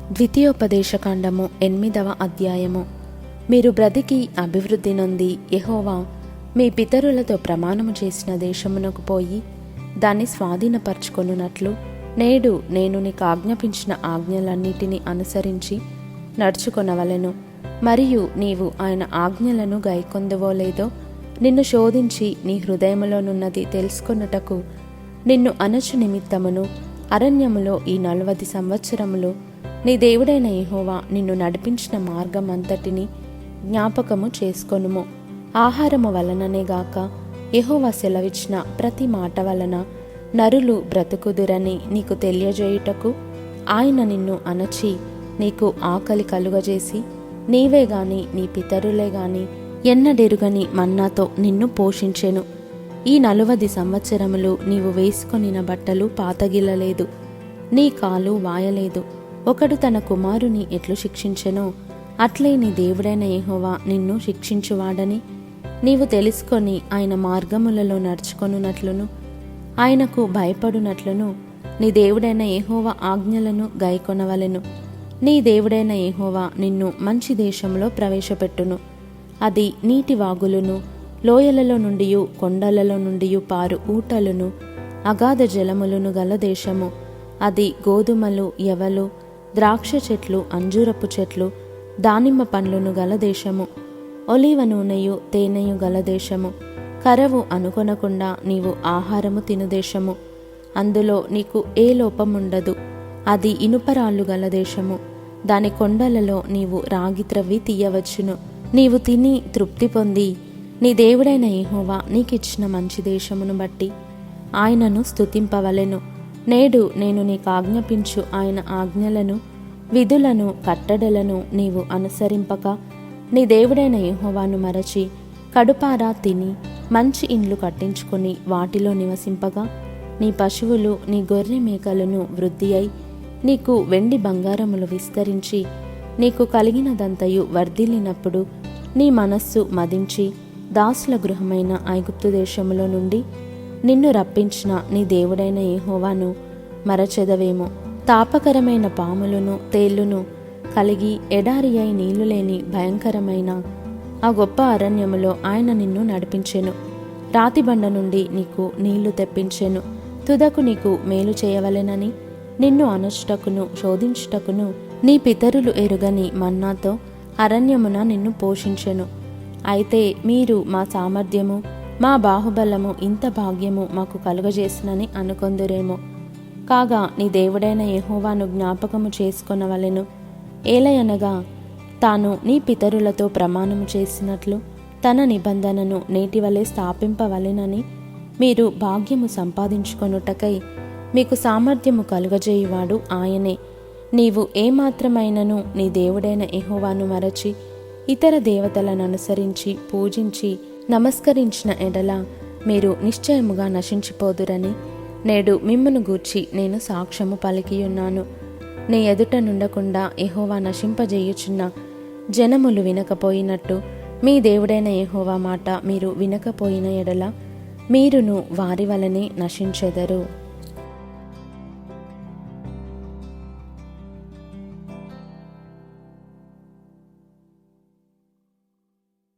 ద్వితీయోపదేశకాండము 8వ అధ్యాయము. మీరు బ్రతికి అభివృద్ధి నొంది యెహోవా మీ పితరులతో ప్రమాణము చేసిన దేశమునకు పోయి దాన్ని స్వాధీనపరచుకొనున్నట్లు నేడు నేను నీకు ఆజ్ఞాపించిన ఆజ్ఞలన్నిటినీ అనుసరించి నడుచుకొనవలెను. మరియు నీవు ఆయన ఆజ్ఞలను గైకొందువో లేదో నిన్ను శోధించి నీ హృదయములోనున్నది తెలుసుకొనుటకు నిన్ను అనచు నిమిత్తమును అరణ్యములో ఈ 40 సంవత్సరములు నీ దేవుడైన యెహోవా నిన్ను నడిపించిన మార్గం అంతటిని జ్ఞాపకము చేసుకొనుము. ఆహారము వలననే గాక యెహోవా సెలవిచ్చిన ప్రతి మాట వలన నరులు బ్రతుకుదురని నీకు తెలియజేయుటకు ఆయన నిన్ను అణచి నీకు ఆకలి కలుగజేసి నీవే గాని నీ పితరులే గాని ఎన్నడెరుగని మన్నాతో నిన్ను పోషించెను. ఈ 40 సంవత్సరములు నీవు వేసుకొనిన బట్టలు పాతగిల్లలేదు, నీ కాలు వాయలేదు. ఒకడు తన కుమారుని ఎట్లు శిక్షించెనో అట్లే నీ దేవుడైన యెహోవా నిన్ను శిక్షించువాడని నీవు తెలుసుకొని ఆయన మార్గములలో నడుచుకొనున్నట్లును ఆయనకు భయపడునట్లును నీ దేవుడైన యెహోవా ఆజ్ఞలను గైకొనవలెను. నీ దేవుడైన యెహోవా నిన్ను మంచి దేశంలో ప్రవేశపెట్టును. అది నీటి వాగులును లోయలలో నుండి కొండలలో నుండి పారు ఊటలును అగాధ జలములను గల దేశము. అది గోధుమలు యవలు ద్రాక్ష చెట్లు అంజూరపు చెట్లు దానిమ్మ పండ్లును గల దేశము. ఒలీవ నూనెయు తేనెయు గల దేశము. కరవు అనుకొనకుండా నీవు ఆహారము తిను దేశము. అందులో నీకు ఏ లోపముండదు. అది ఇనుపరాళ్ళు గల దేశము. దాని కొండలలో నీవు రాగి త్రవ్వి తీయవచ్చును. నీవు తిని తృప్తి పొంది నీ దేవుడైన యెహోవా నీకిచ్చిన మంచి దేశమును బట్టి ఆయనను స్తుతింపవలెను. నేడు నేను నీకు ఆజ్ఞాపించు ఆయన ఆజ్ఞలను విధులను కట్టడలను నీవు అనుసరింపక నీ దేవుడైన యెహోవాను మరచి కడుపారా తిని మంచి ఇండ్లు కట్టించుకొని వాటిలో నివసింపగా నీ పశువులు నీ గొర్రె మేకలను వృద్ధి అయి నీకు వెండి బంగారములు విస్తరించి నీకు కలిగినదంతయు వర్ధిల్లినప్పుడు నీ మనస్సు మదించి దాసుల గృహమైన ఐగుప్తు దేశములో నుండి నిన్ను రప్పించిన నీ దేవుడైన యెహోవాను మరచెదవేమో. తాపకరమైన పాములను తేళ్లును కలిగి ఎడారి అయి నీళ్లు లేని భయంకరమైన ఆ గొప్ప అరణ్యములో ఆయన నిన్ను నడిపించెను. రాతిబండ నుండి నీకు నీళ్లు తెప్పించెను. తుదకు నీకు మేలు చేయవలెనని నిన్ను అనుచుటకును శోధించుటకును నీ పితరులు ఎరుగని మన్నాతో అరణ్యమున నిన్ను పోషించెను. అయితే మీరు మా సామర్థ్యము మా బాహుబలము ఇంత భాగ్యము మాకు కలుగజేసినని అనుకొందురేమో. కాగా నీ దేవుడైన యెహోవాను జ్ఞాపకము చేసుకొనవలెను. ఏలయనగా తాను నీ పితరులతో ప్రమాణము చేసినట్లు తన నిబంధనను నేటివలే స్థాపింపవలెనని మీరు భాగ్యము సంపాదించుకొనుటకై మీకు సామర్థ్యము కలుగజేయువాడు ఆయనే. నీవు ఏమాత్రమైనను నీ దేవుడైన యెహోవాను మరచి ఇతర దేవతలను అనుసరించి పూజించి నమస్కరించిన ఎడల మీరు నిశ్చయముగా నశించిపోదురని నేడు మిమ్మును గూర్చి నేను సాక్ష్యము పలికియున్నాను. నీ ఎదుట నుండకుండా యెహోవా నశింపజేయుచున్న జనములు వినకపోయినట్టు మీ దేవుడైన యెహోవా మాట మీరు వినకపోయిన ఎడల మీరును వారి వలనే నశించెదరు.